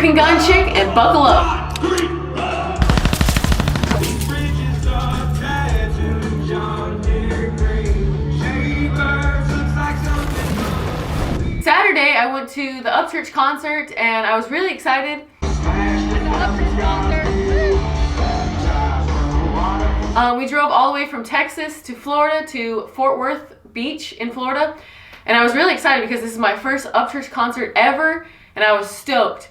American Gun Chic, and buckle up. Saturday, I went to the Upchurch concert, and I was really excited. We drove all the way from Texas to Florida to Fort Walton Beach in Florida, and I was really excited because this is my first Upchurch concert ever, and I was stoked.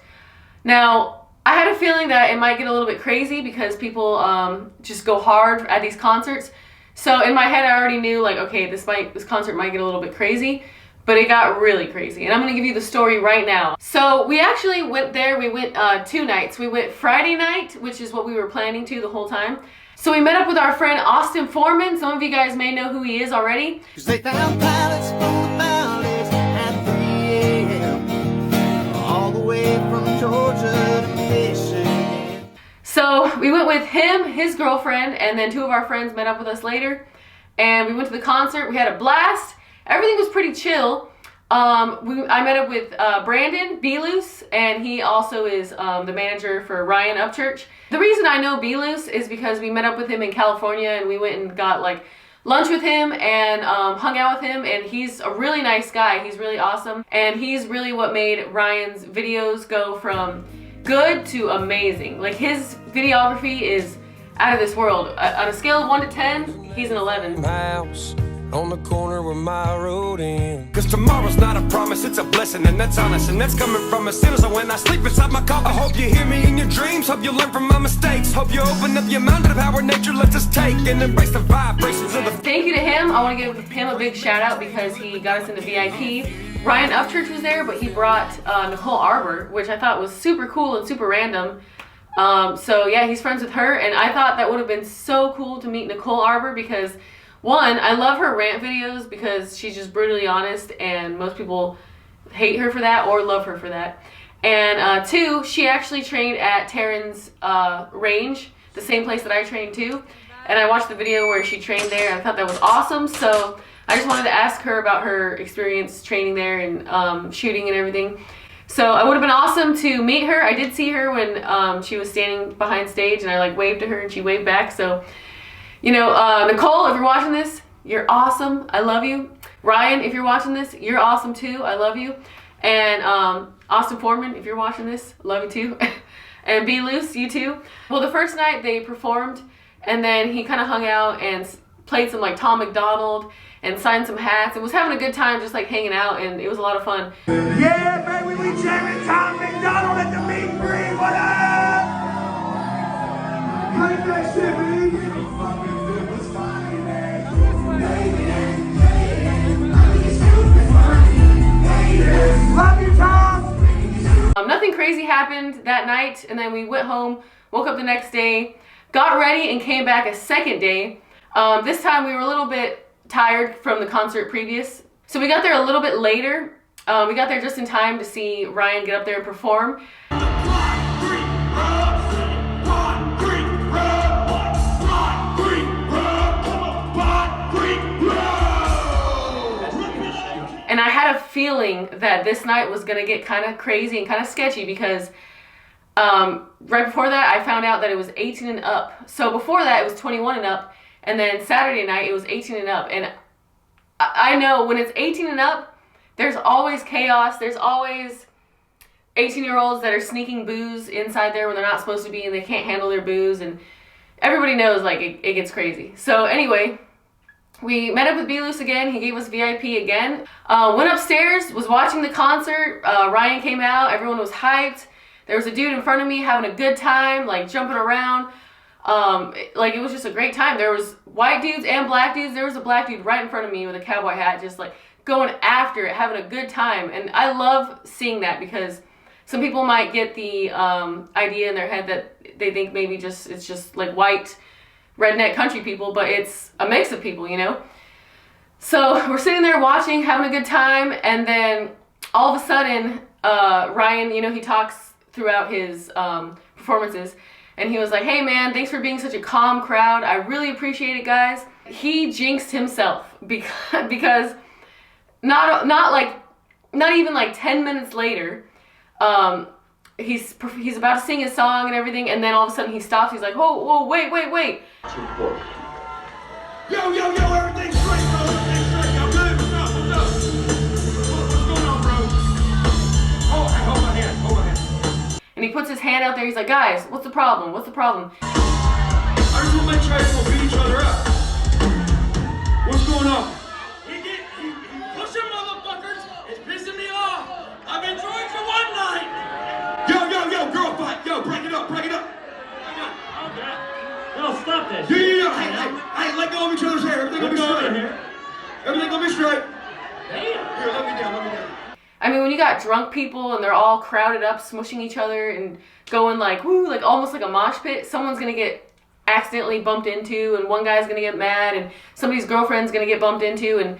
Now, I had a feeling that it might get a little bit crazy because people just go hard at these concerts. So in my head, I already knew, like, okay, this concert might get a little bit crazy, but it got really crazy. And I'm gonna give you the story right now. So we actually went there. We went 2 nights. We went Friday night, which is what we were planning to the whole time. So we met up with our friend Austin Forman. Some of you guys may know who he is already. They found pilots from the mountains at 3 a.m. all the way from Georgia to Michigan. So we went with him, his girlfriend, and then 2 of our friends met up with us later. And we went to the concert. We had a blast. Everything was pretty chill. I met up with Brandon B-Loose, and he also is the manager for Ryan Upchurch. The reason I know B-Loose is because we met up with him in California, and we went and got like lunch with him and hung out with him, and he's a really nice guy. He's really awesome, and he's really what made Ryan's videos go from good to amazing. Like, his videography is out of this world. On a scale of 1 to 10, he's an 11. House on the corner where my road ends. Cause tomorrow's not a promise, it's a blessing, and that's honest, and that's coming from a sinner. So when I sleep inside my car, I hope you hear me in your dreams. Hope you learn from my mistakes. Hope you open up your mind to the power nature lets us take and embrace the vibrations of the. Thank you to him. I want to give him a big shout out because he got us into VIP. Ryan Upchurch was there, but he brought Nicole Arbour, which I thought was super cool and super random. So yeah, he's friends with her, and I thought that would have been so cool to meet Nicole Arbour because, one, I love her rant videos because she's just brutally honest, and most people hate her for that or love her for that. And 2, she actually trained at Taryn's range, the same place that I trained too. And I watched the video where she trained there, and I thought that was awesome. So I just wanted to ask her about her experience training there and shooting and everything. So it would have been awesome to meet her. I did see her when she was standing behind stage, and I like waved to her and she waved back. So, you know, Nicole, if you're watching this, you're awesome. I love you. Ryan, if you're watching this, you're awesome too. I love you. And Austin Forman, if you're watching this, love you too. And Be Loose, you too. Well, the first night they performed, and then he kind of hung out and played some like Tom McDonald and signed some hats and was having a good time just like hanging out, and it was a lot of fun. Yeah, baby, we jamming Tom McDonald at the meet and greet. What up? Hype that shit, baby. Love you, Tom. Nothing crazy happened that night, and then we went home, woke up the next day, got ready, and came back a second day. This time we were a little bit tired from the concert previous, so we got there a little bit later. We got there just in time to see Ryan get up there and perform. And I had a feeling that this night was gonna get kind of crazy and kind of sketchy because right before that I found out that it was 18 and up. So before that it was 21 and up, and then Saturday night it was 18 and up. And I know when it's 18 and up, there's always chaos. There's always 18-year-olds that are sneaking booze inside there when they're not supposed to be, and they can't handle their booze, and everybody knows like it gets crazy. So anyway, we met up with B-Loose again. He gave us VIP again. Went upstairs, was watching the concert. Ryan came out, everyone was hyped. There was a dude in front of me having a good time, like jumping around. Like, it was just a great time. There was white dudes and black dudes. There was a black dude right in front of me with a cowboy hat, just like going after it, having a good time. And I love seeing that because some people might get the idea in their head that they think maybe it's just like white redneck country people, but it's a mix of people, you know? So we're sitting there watching, having a good time, and then all of a sudden, Ryan, you know, he talks throughout his performances, and he was like, "Hey man, thanks for being such a calm crowd. I really appreciate it, guys." He jinxed himself because not even like 10 minutes later, he's about to sing his song and everything, and then all of a sudden he stops. He's like, whoa, wait. Yo, everything's straight, bro. Everything's straight. Y'all good? What's up? What's going on, bro? Oh, hey, hold my hand. And he puts his hand out there. He's like, guys, what's the problem? I just want to make sure you won't beat each other up. What's going on? He pushing motherfuckers. It's pissing me off. I've been trying for one night. Yo, girl fight. Yo, break it up. Okay. No, stop that. Yeah. Hey, let go of each other's hair. Everything gonna be straight. Everything gonna be straight. Damn. Here, let me down. I mean, when you got drunk people and they're all crowded up, smushing each other and going like, woo, like almost like a mosh pit, someone's gonna get accidentally bumped into, and one guy's gonna get mad, and somebody's girlfriend's gonna get bumped into, and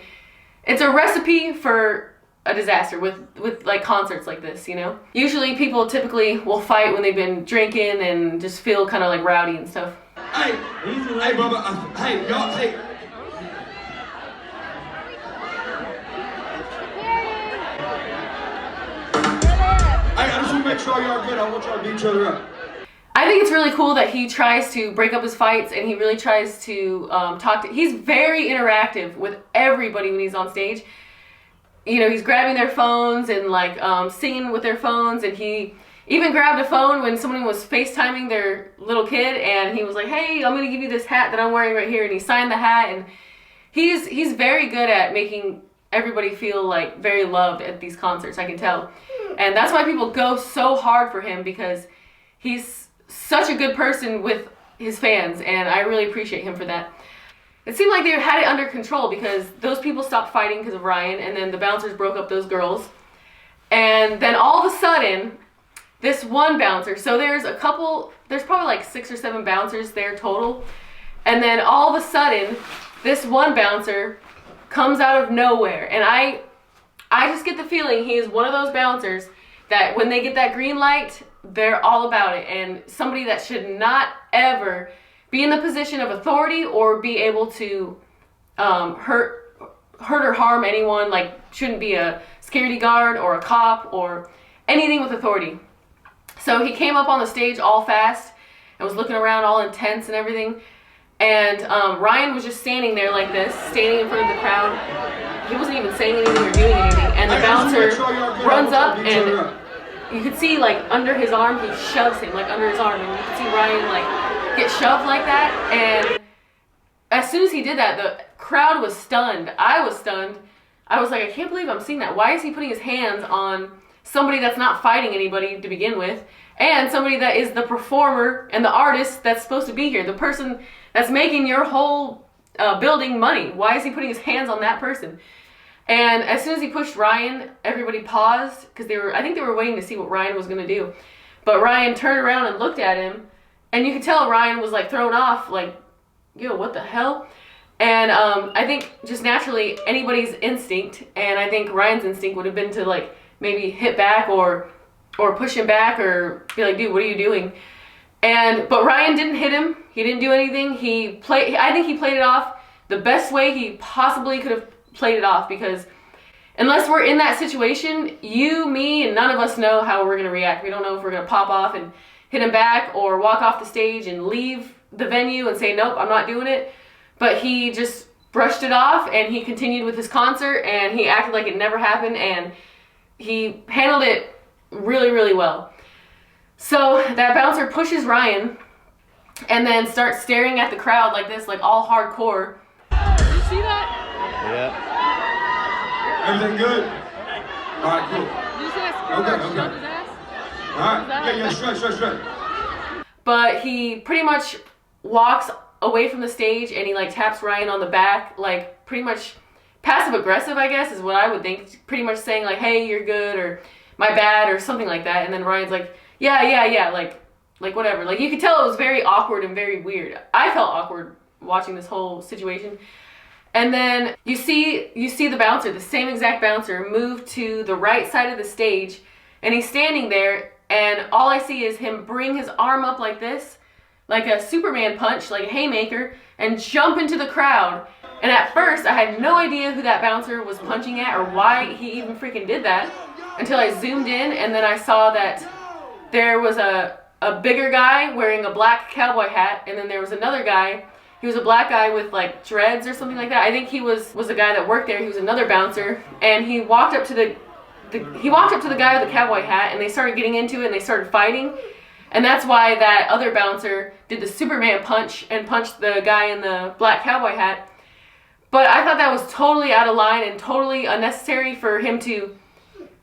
it's a recipe for a disaster with like concerts like this, you know? Usually people typically will fight when they've been drinking and just feel kind of like rowdy and stuff. Hey, Bubba, hey, y'all, hey. I just want to make sure y'all are good. I want y'all to beat each other up. I think it's really cool that he tries to break up his fights, and he really tries to he's very interactive with everybody when he's on stage. You know, he's grabbing their phones and like singing with their phones, and he even grabbed a phone when someone was FaceTiming their little kid, and he was like, hey, I'm gonna give you this hat that I'm wearing right here, and he signed the hat, and he's very good at making everybody feel like very loved at these concerts, I can tell. And that's why people go so hard for him, because he's such a good person with his fans, and I really appreciate him for that. It seemed like they had it under control because those people stopped fighting because of Ryan, and then the bouncers broke up those girls. And then all of a sudden, this one bouncer, so there's probably like 6 or 7 bouncers there total, and then all of a sudden, this one bouncer comes out of nowhere, and I just get the feeling he is one of those bouncers that when they get that green light, they're all about it, and somebody that should not ever be in the position of authority or be able to hurt or harm anyone, like shouldn't be a security guard or a cop or anything with authority. So he came up on the stage all fast and was looking around all intense and everything, and Ryan was just standing there like this, standing in front of the crowd. He wasn't even saying anything or doing anything, and the bouncer runs up, and you could see like under his arm, he shoves him like under his arm, and you could see Ryan like get shoved like that. And as soon as he did that, the crowd was stunned. I was stunned. I was like, I can't believe I'm seeing that. Why is he putting his hands on somebody that's not fighting anybody to begin with, and somebody that is the performer and the artist that's supposed to be here, the person that's making your whole building money? Why is he putting his hands on that person? And as soon as he pushed Ryan, everybody paused because I think they were waiting to see what Ryan was gonna do. But Ryan turned around and looked at him, and you could tell Ryan was like thrown off, like, yo, what the hell? And I think just naturally anybody's instinct, and I think Ryan's instinct would have been to like maybe hit back or push him back or be like, dude, what are you doing? But Ryan didn't hit him. He didn't do anything. I think he played it off the best way he possibly could have played it off, because unless we're in that situation, you, me, and none of us know how we're going to react. We don't know if we're going to pop off and hit him back or walk off the stage and leave the venue and say, nope, I'm not doing it. But he just brushed it off, and he continued with his concert, and he acted like it never happened, and he handled it really, really well. So that bouncer pushes Ryan and then starts staring at the crowd like this, like all hardcore. Did you see that? Yeah. Everything good? All right, cool. Did you see that security guard shove his ass? All right. Yeah, straight. But he pretty much walks away from the stage, and he like taps Ryan on the back, like pretty much passive aggressive, I guess is what I would think. Pretty much saying like, hey, you're good, or my bad, or something like that. And then Ryan's like, yeah, like whatever. Like you could tell it was very awkward and very weird. I felt awkward watching this whole situation. And then you see the bouncer, the same exact bouncer, move to the right side of the stage, and he's standing there, and all I see is him bring his arm up like this, like a Superman punch, like a haymaker, and jump into the crowd. And at first, I had no idea who that bouncer was punching at or why he even freaking did that until I zoomed in, and then I saw that there was a bigger guy wearing a black cowboy hat, and then there was another guy. He was a black guy with like dreads or something like that. I think he was a guy that worked there. He was another bouncer, and he walked up to the guy with the cowboy hat, and they started getting into it, and they started fighting. And that's why that other bouncer did the Superman punch and punched the guy in the black cowboy hat. But I thought that was totally out of line and totally unnecessary for him to,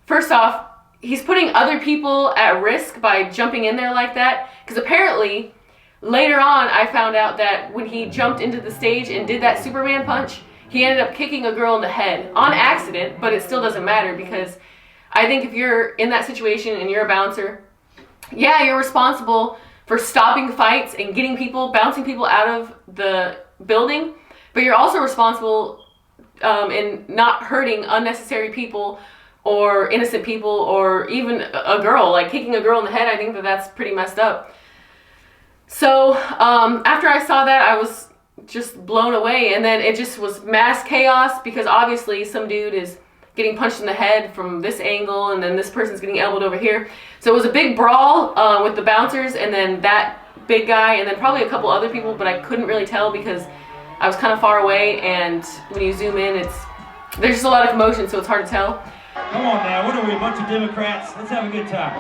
first off, he's putting other people at risk by jumping in there like that. Because apparently, later on, I found out that when he jumped into the stage and did that Superman punch, he ended up kicking a girl in the head on accident, but it still doesn't matter because I think if you're in that situation and you're a bouncer, yeah, you're responsible for stopping fights and getting people, bouncing people out of the building, but you're also responsible in not hurting unnecessary people or innocent people or even a girl, like kicking a girl in the head. I think that that's pretty messed up. So after I saw that, I was just blown away, and then it just was mass chaos because obviously some dude is getting punched in the head from this angle, and then this person's getting elbowed over here. So it was a big brawl with the bouncers, and then that big guy, and then probably a couple other people, but I couldn't really tell because I was kind of far away, and when you zoom in, there's just a lot of commotion, so it's hard to tell. Come on now, what are we, a bunch of Democrats? Let's have a good time.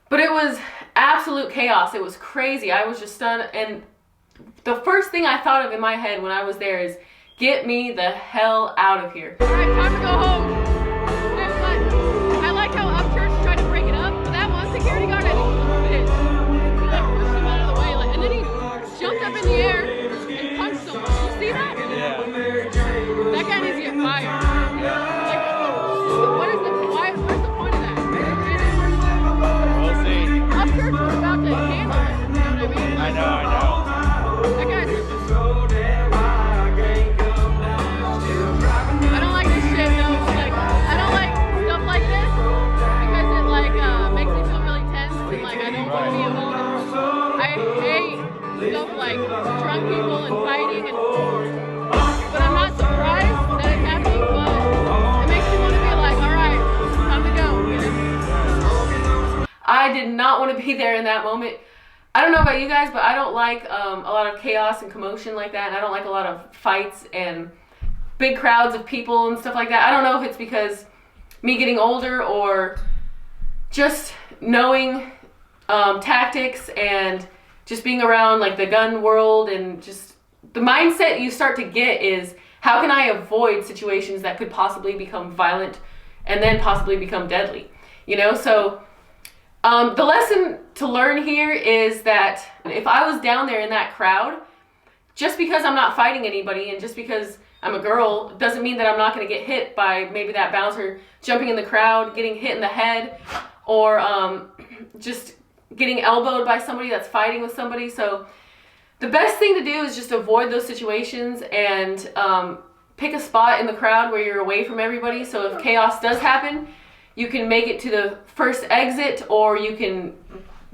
But it was absolute chaos. It was crazy. I was just stunned, and the first thing I thought of in my head when I was there is, get me the hell out of here. All right, time to go home. I like how Upchurch tried to break it up, but that one security guard, I think, was a bitch. He like pushed him out of the way, like, and then he jumped up in the air and punched someone. You see that? Yeah. That guy needs to get fired. Like, where's the point of that? We'll see. Upchurch was about to handle it. You know what I mean? I know. That guy's. I don't like this shit though. Like, I don't like stuff like this because it like makes me feel really tense and like I don't want to be involved. I hate stuff like drunk people and fighting and. But I'm not surprised that it's happening. But it makes me want to be like, all right, time to go. You know? I did not want to be there in that moment. I don't know about you guys, but I don't like a lot of chaos and commotion like that, and I don't like a lot of fights and big crowds of people and stuff like that. I don't know if it's because me getting older or just knowing tactics and just being around like the gun world, and just the mindset you start to get is, how can I avoid situations that could possibly become violent and then possibly become deadly, you know? So the lesson to learn here is that if I was down there in that crowd, just because I'm not fighting anybody and just because I'm a girl doesn't mean that I'm not going to get hit by maybe that bouncer jumping in the crowd, getting hit in the head, or just getting elbowed by somebody that's fighting with somebody. So the best thing to do is just avoid those situations and pick a spot in the crowd where you're away from everybody. So if chaos does happen, you can make it to the first exit, or you can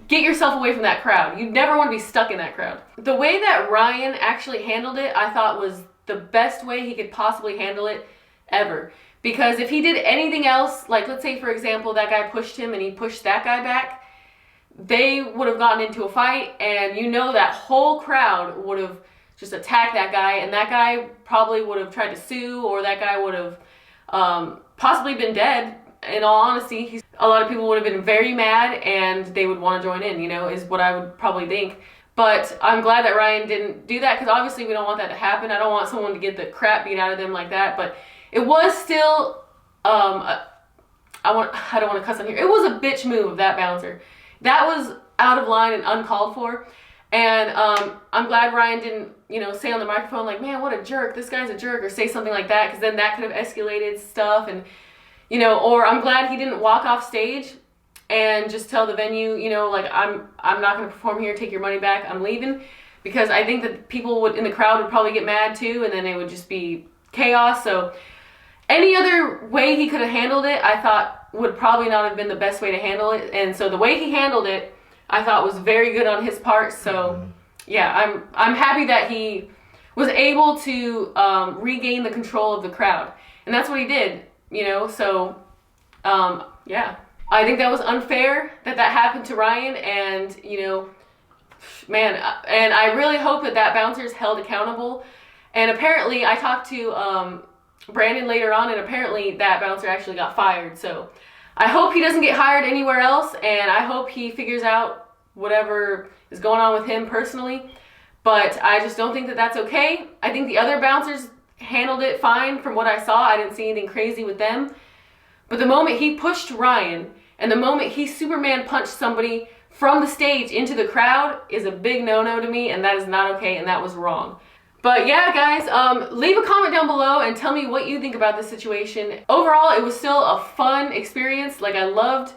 get yourself away from that crowd. You never want to be stuck in that crowd. The way that Ryan actually handled it, I thought was the best way he could possibly handle it ever. Because if he did anything else, like let's say for example, that guy pushed him and he pushed that guy back, they would have gotten into a fight, and you know that whole crowd would have just attacked that guy, and that guy probably would have tried to sue, or that guy would have possibly been dead. In all honesty, a lot of people would have been very mad, and they would want to join in, you know, is what I would probably think. But I'm glad that Ryan didn't do that, because obviously we don't want that to happen. I don't want someone to get the crap beat out of them like that. But it was still, I don't want to cuss on here. It was a bitch move of that bouncer. That was out of line and uncalled for. And I'm glad Ryan didn't, you know, say on the microphone like, man, what a jerk, this guy's a jerk, or say something like that, because then that could have escalated stuff. And you know, or I'm glad he didn't walk off stage and just tell the venue, you know, like, I'm not going to perform here, take your money back, I'm leaving. Because I think that people in the crowd would probably get mad too, and then it would just be chaos. So any other way he could have handled it, I thought would probably not have been the best way to handle it. And so the way he handled it, I thought was very good on his part. So yeah, I'm happy that he was able to regain the control of the crowd. And that's what he did. You know, so, yeah, I think that was unfair that happened to Ryan, and you know, man, and I really hope that bouncer is held accountable. And apparently, I talked to Brandon later on, and apparently that bouncer actually got fired. So I hope he doesn't get hired anywhere else, and I hope he figures out whatever is going on with him personally. But I just don't think that that's okay. I think the other bouncers handled it fine from what I saw. I didn't see anything crazy with them. But the moment he pushed Ryan, and the moment he Superman punched somebody from the stage into the crowd is a big no-no to me, and that is not okay, and that was wrong. But yeah, guys, leave a comment down below and tell me what you think about this situation. Overall, it was still a fun experience. Like, I loved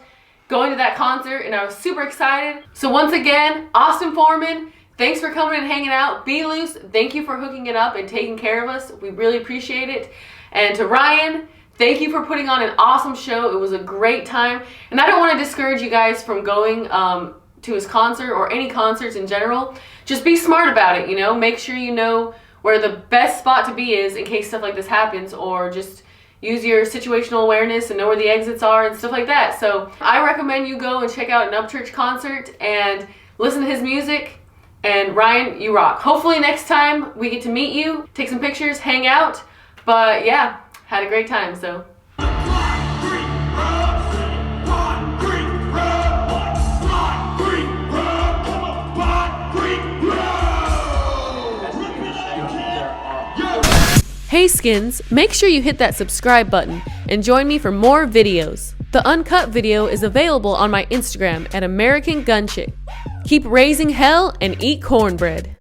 going to that concert, and I was super excited. So once again, Austin Forman, thanks for coming and hanging out. Be Loose, thank you for hooking it up and taking care of us. We really appreciate it. And to Ryan, thank you for putting on an awesome show. It was a great time. And I don't want to discourage you guys from going to his concert or any concerts in general. Just be smart about it, you know? Make sure you know where the best spot to be is in case stuff like this happens, or just use your situational awareness and know where the exits are and stuff like that. So I recommend you go and check out an Upchurch concert and listen to his music. And Ryan, you rock. Hopefully next time we get to meet you, take some pictures, hang out. But yeah, had a great time, so. Hey Skins, make sure you hit that subscribe button and join me for more videos. The uncut video is available on my Instagram at American Gun Chic. Keep raising hell and eat cornbread.